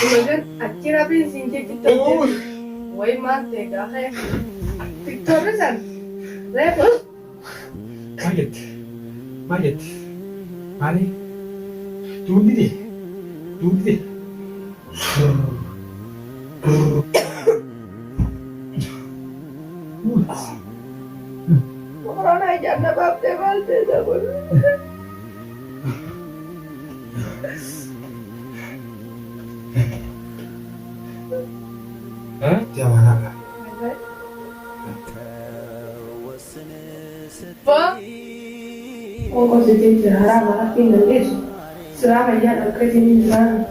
Kemudian akhirnya bensin jadi tahu, woi mati dah kayak Victor kan, lepas Maget. Maget. Mali. Tunggu deh. Tunggu deh. orang aja nak apa balte dah pun. Hah? Dia mana? Apa? Ongkos jadi jarang malah tinggal itu. Selama ya nak kerja ni jarang.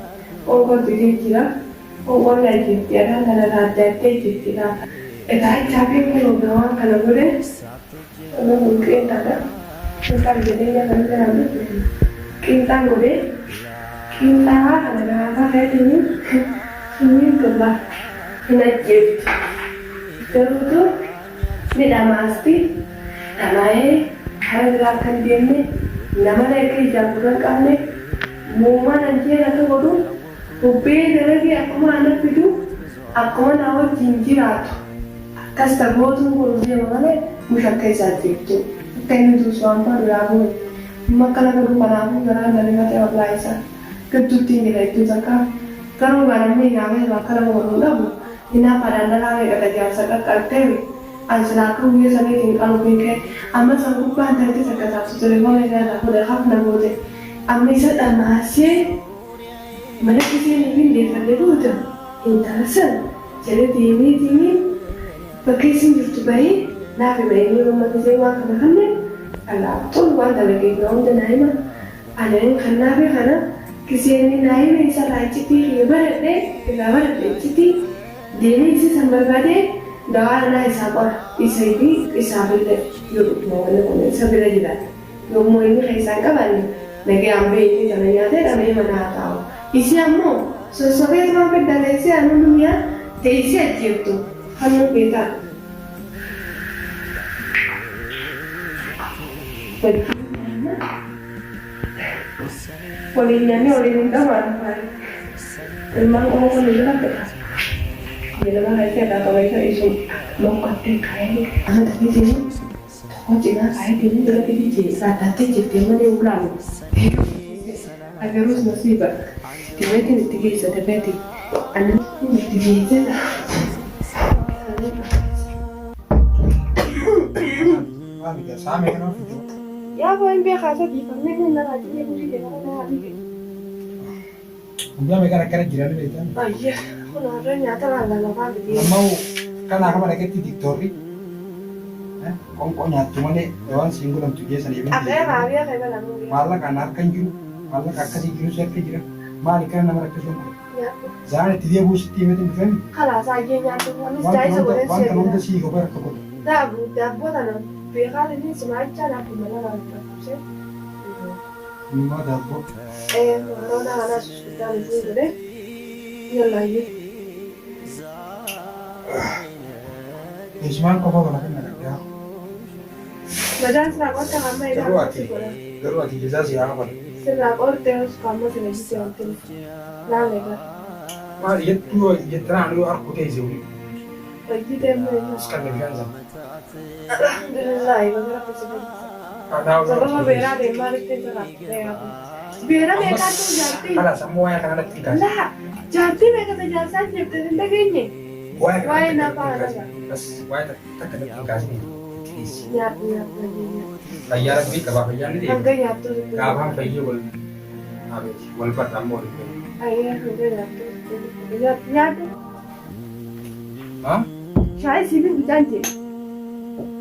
Ongkos jadi jarang. Ongkos lagi jarang kalau ada jadi jarang. Dah capek kalau berang kalau boleh. Kalau mungkin tak ada. Kita jadi yang kalau kita boleh. Kita ada apa kayak ini. Ini kebah. Ini gift. Terus tu ni dah mesti. Namanya harus lakukan dia ni. Namanya kerja bukan kami. Muma nanti ada bodoh. Upe jadi aku mana itu. Aku mana awak jinjir atau. Kasta bodoh bodoh dia mana. Musyak kerja itu. Tenu tu suampa dulu. Makalah baru mana aku jalan dari mata awak laisa. Ketutin dia itu zakar. Kalau barang ni kami makalah baru lalu. Ina pada anda lagi kata jasa kerja. Asalaku dia sampai tinggal lebih ama sanggup kan tadi saya kata sudah mulai dah udah hak nak boleh ama itu masih mana kisah ni dia pada itu interesan jadi ini pakai sinjur tu baik nak baik ni rumah kita orang kan ni Allah tu buat ada lagi orang dah naik mah ada yang kena be kena kisah ni naik ni salah citi riba deh citi dia ni sih sambil bade dah na isabah isabi isabil yuk mau ni isabil aja dah yuk mau ini kaisang kawan lagi ambil ini jangan ada tapi mana tahu isi amu sesuatu yang sampai dah isi anu dunia isi aja tu hanya kita Polinya ni oleh minta mana memang orang ni dah betul. Jadi lah saya dah tahu itu lokal kain. Tapi sini, jika kain ini juga jadi tadi jadi mana ulang. Agar harus nasibah. Dia itu tiga seperti anak ini tiga. Sama kan? Ya, kau yang biasa di mana ni nak lagi ni mungkin dia nak lagi. Udah mereka nak kena jiran ni kan? Ah iya, aku nak nyata lah apa gitu. Mau kan aku mereka titik tori. Kong nyatu mana dewan singgung dalam tujuh sendiri. Ada yang hari ya kayak mana mungkin. Malah kanar kan juru, malah kakak si juru siapa jiran. Malah kan nama mereka semua. Ya. Jangan tiada bus tim itu bukan? Kalau saya nyatu mana saya sebenarnya Wan saya. kan si koper koper. Dah buat ada. Biar ini semacam aku mana lagi saya. Lima dapur. Corona ada sudah itu deh. Yang lagi. Isman kau apa nak ya? Badan serakot yang kami ada. Garu ati jasa siapa apa? Serakot terus kamu sendiri siapa? Lalu kan. Wah, itu terang lu aku teh jauh. Lagi demo. Sekarang kan zaman. Alhamdulillah, beberapa sebelum. Ada Sebelum beberapa demo itu terang. Beberapa mereka tu jati. Kalau semua yang ada tinggal. Lah, jati mereka tu jasa jepit itu gini. Why napa ada? Terus, why tak ada tinggal sini. Nyat. Layar lagi kabah bayan ni. Angga nyat tu. Kabah bayi wal. Habis, wal pertama wal. Ayah angga nyat. Hah? Saya sih pun janji.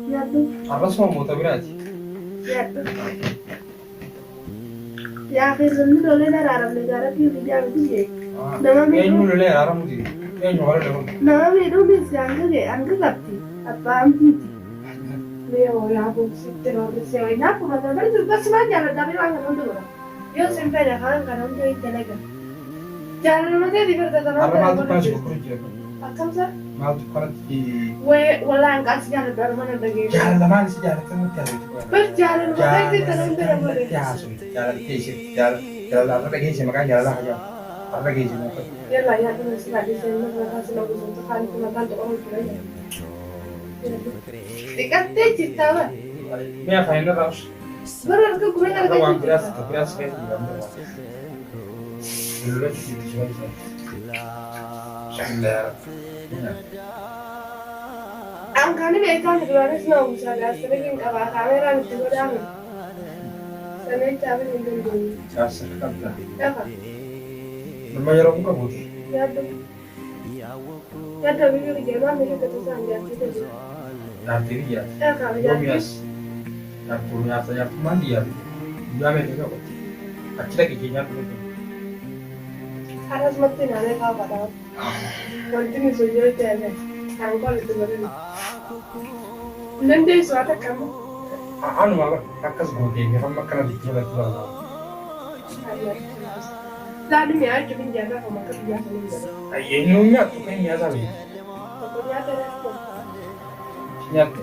Nyat. Apa semua mau tahu berarti? Nyat. Ya, kerja ni boleh dah negara tu dia begini. Nama Ini itu. mulu le, aram mudi. Ini jual le. Nama itu mesti angga kapti. Apa ampi? Leo ya pun sitte no se hoy na como no no tu vas a ya la van a no. Yo siempre dejaban ganar un día telega. Ya no me divertí tanto. Apa mal tu kan sih kurang je. Akam sa? Mal tu kan di. Wala ang kasi ya pero mana lagi. Jalan lama sih jalan kan tiada itu. Pas jalan mo kasi tanong pero mo. Jalan tiada sih. Jalan lama lagi sih makanya jalan lah aja. Har'a geejjiba akka Yalla nyaata nasi baadhii seenaa mataa si lagu sun takaan kuma kan tokko tura ya. Dikattee jirtaa ba? Mi'a faayinaa raawus. Bara arga gurra Har'a waan arga biraas ka'e dhiibamee waan. Lula jijjiirti shimalli sana. Shallaa. Angkani beekan duranis na usaha sering kaba kamera itu godang. Sanai cabe nindun. Jaarsa qabda. Apa? Nama yeroo muka buuti. Yadu. Yadu biyu kerja mami kita tuh sangat itu. Dhaabbii biyyaa. Apa? Yoomiyaas dhaabbii nyaata mandi yaadu. Guyyaa meeqa qaba? Achi dhaqee keenyaatti beekamu. Harus mati nane kau pada. Wanti ni sujud itu ya. Angkol itu baru. Nanti suatu kamu. Anuma akkas gootee fi hamma akkana jijjiirratti barbaadu. Lalu ni aja pinjam aku makan biasa ni. Eenyu nyaattu kan nyaataa beeku. Pokoknya ada respon. Nyaatte.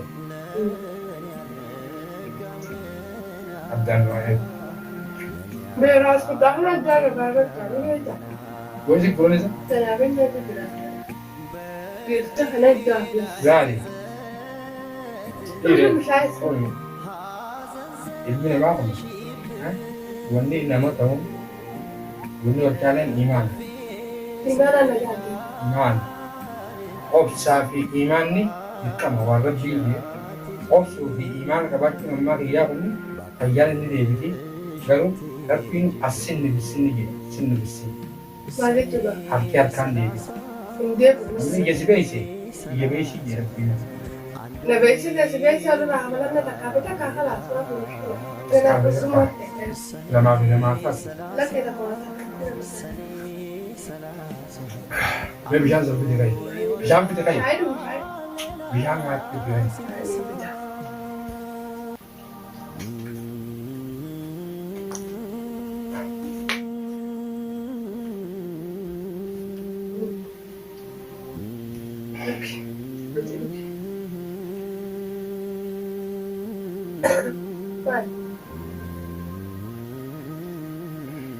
Addaan baay'ee. Beras sudah nak jaga barat kali aja. Gosi kuroon isa Saya pun jadi beras. Kita kena jaga. gaari. Itu saya. Ilmi namaa kun wanni nama ta'u wanni wajjaaleen imaana. Di mana nak jaga? Imaana. Obsaa fi imaanni dirqama waan rabbii obsuu fi imaana qabaachuun ammaa hiyyaa kun fayyaan inni deebiti garuu rabbiin as sinni bissinni Balik juga. harki harkaan deebisa. India. Namni ija si beeyse ija beeysii jedha rabbiin. Na besi ada ramalan na takapita kakala asma kumushu. Tena kusuma. Lamaa fi lamaa fas. Lagi ada kau. Mee bishaan isa fide qayi. Bishaan fide qayi. Saya dulu saya. Bishaan nyaatti fide qayi.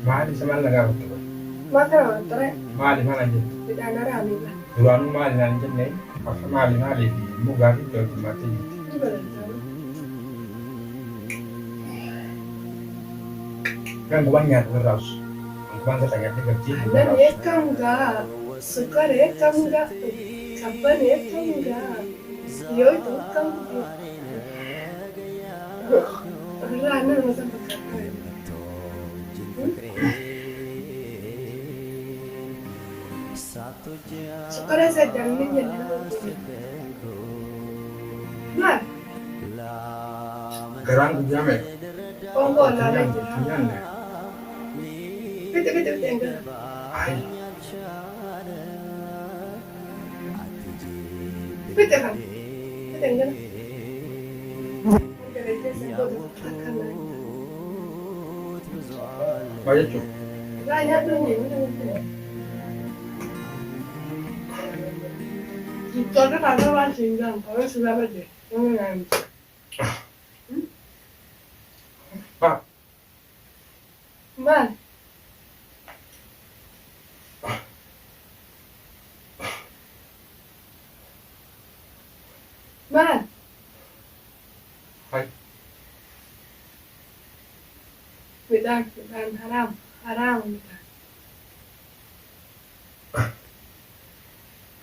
Maali isa maal nagaa bakka qoy. Maka tore Maali maal an jette. tidak ada ramilah. Duraanuu maali naan jenne akka maalii fi mugaa fi iddoo timaattee jirti. Ini baru tahu. Kan gubaan nyaata irraas. Gubaan isa nyaatee gabjii Dan ekam enggak, sukar ekam enggak, kapan ekam enggak. Yo itu kan. Rana masa berkata. Sukar saya jamin jadi. Nah, Garaan guyyaa meeqa? ongko lama. Nyaanne. Betul enggak. Ay, Betul kan? Betul enggak. Kerja saya akan. maal jechuudha? Raya tuh nih. Kita kalau masih enggak, kalau sudah berjaya, yang Pak, Man. Man. Hai. Bukan haram, haram bukan.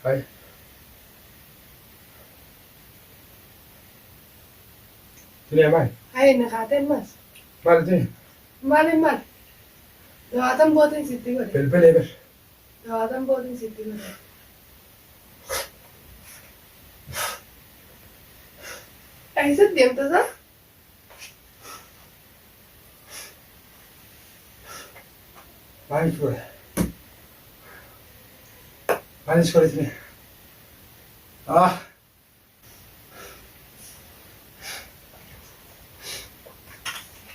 hai. Sini ya, Mai. Hai nakatin mas. Maal sini. Malin man. Dawatan buatin siti ko. Pelpel eber. Dawatan buatin siti ko. ऐसे दिया तो सा Maaliif godhe? Maaliif godhe sini?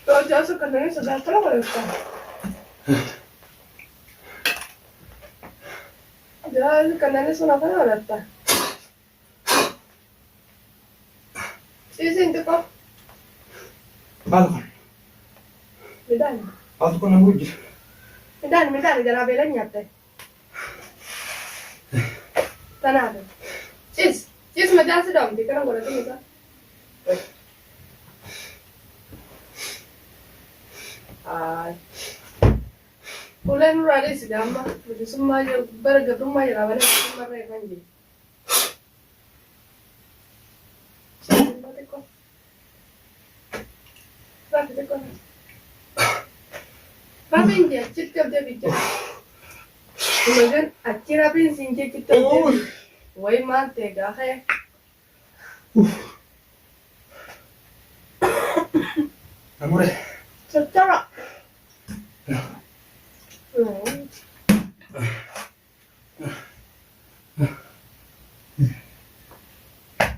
तो जैसे करने में सदा चला पड़ता है जैसे करने में सुना था रहता है इसे इनके को Maal kun? विदाई Maaltu kun nama wajjin? midhaan garaa beela nyaatte. Tanaaf. Cis mataan si doomti kana godhatu muka. Uleen nuraalee si gaama bilisummaa bara gabrummaa jira malee bilisummaa irra kan jiru. Rabin dia cipta dia bicara. Kemudian akhir rabin sinje cipta dia. Woi mante gak है. Amore. Secara.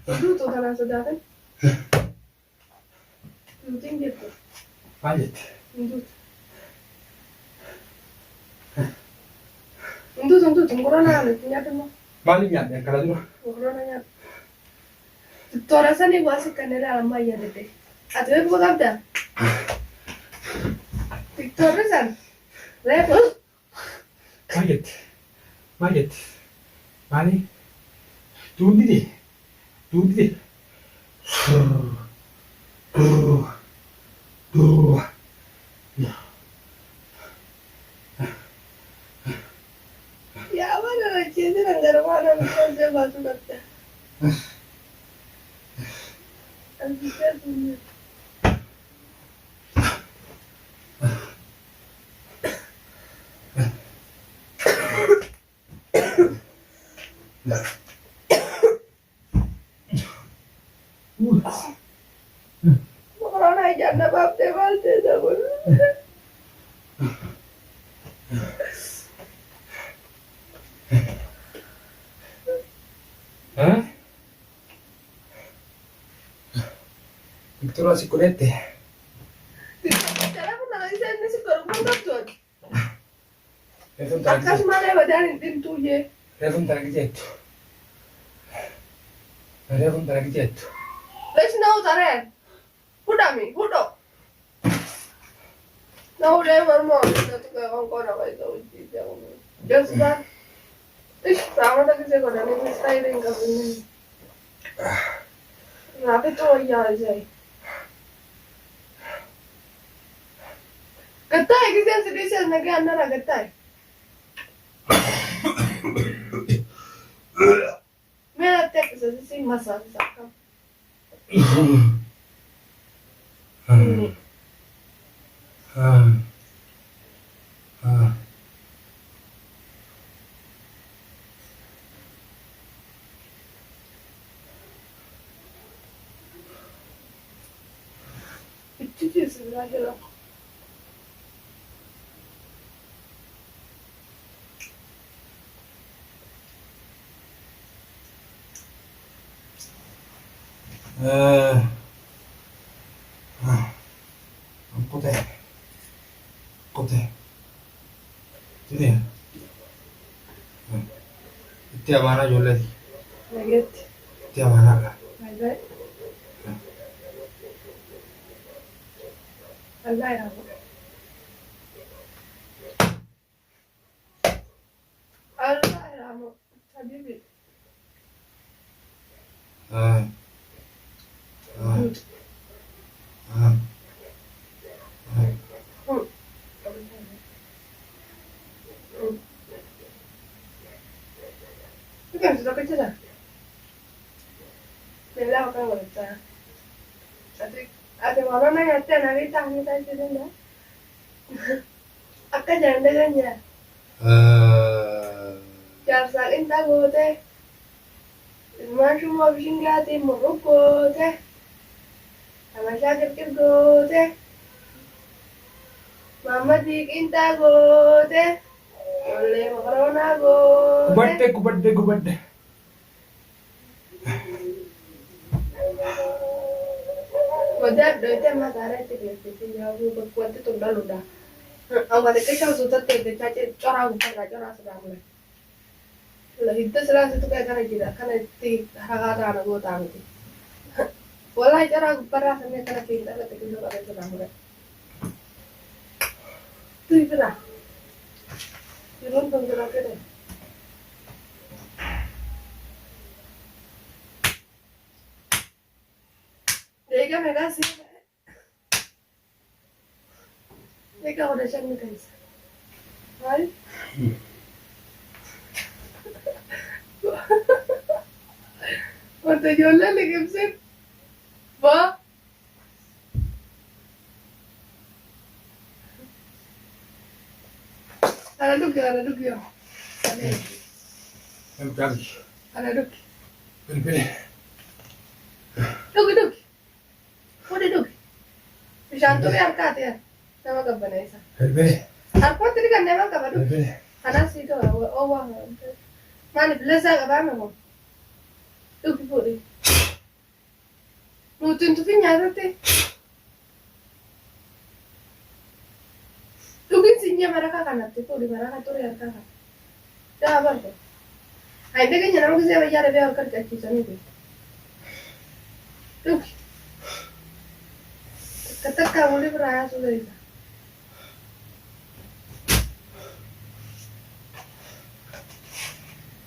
Itu tuh tanah saudara. Penting gitu. Lanjut. Untuk tengkorak punya dulu. Malimnya yang kalau dulu. Tengkoraknya. Torasan ibu asik kan ada alam bayar deh. Ada yang bukan ada. Torasan. Lepas. Majet. Mali. Tunggu deh. Ya mana lagi ini negara mana bisa batu batu. Bisa punya. Orang aja anda bapte balte dah. Victoria sicuramente. Cara pun nak isi ni sekarang pun tak tuan. Itu Akas mana badan itu je. Itu lagi jatuh. Itu lagi jatuh. Let's know that. Hudami, hudo. Now they were more. That's why I'm going to buy those. Just that. Ish, sama tak kisah kau dah ni styling kau ni. Nabi tu ayah aja. Ketai kisah sedih nak anda nak ketai. Mera tek sesi masak sakam. Itu je sebenarnya. Kote. Jadi ya. Tiap mana jualan? Nugget. Tiap mana lah? Nugget. Allah ya. Allah ya. Habibi. Bukan sudah kecil dah. Bella akan berita. Ada orang yang ada nanti tanya tanya dia. Akan jangan dengannya. Jangan saling tahu deh. Masuk mau singgah di Morocco deh. Sama saya kerja deh. Mama dikin tago deh. Oleh corona go. Kubadde. Udah itu matahari itu jauh berkuat itu udah. Awalnya kita sudah tercaci corang sedang mulai. Lah itu selalu itu kayak karena ti harga anak gue tahu itu. Walau corang parah sampai karena kita sedang mulai. Itu lah. يرون بنقرا كده دقيقة مقاسي دقيقة ولا شنو كيس هاي وانت جولا اللي جبسين با انا دوكي Em charge. انا دوكي Pilpil. دوكي خدي دوكي مش عارفة يا اركات يا nama gabbana isa Pilpil. harkooti ni kanneen man qabadu Pilpil. kanas itu owa maaliif lasaa qabaame moo dhugi fuudhi nuutiin tufin nyaatatti dhugin sinjee marakaa kanatti fuudhi marakaa ture harkaa kana daa barba haidha keenya nama gisee bayyaa dhabee harka dhiqachiisanii beektu dhugi takka takkaa walii biraa yaasuu ga'isa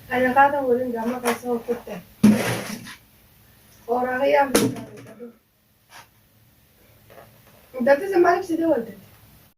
Ada kata boleh gamma kasih okut deh. Orang yang bisa itu. Tapi semalam sih dia boleh.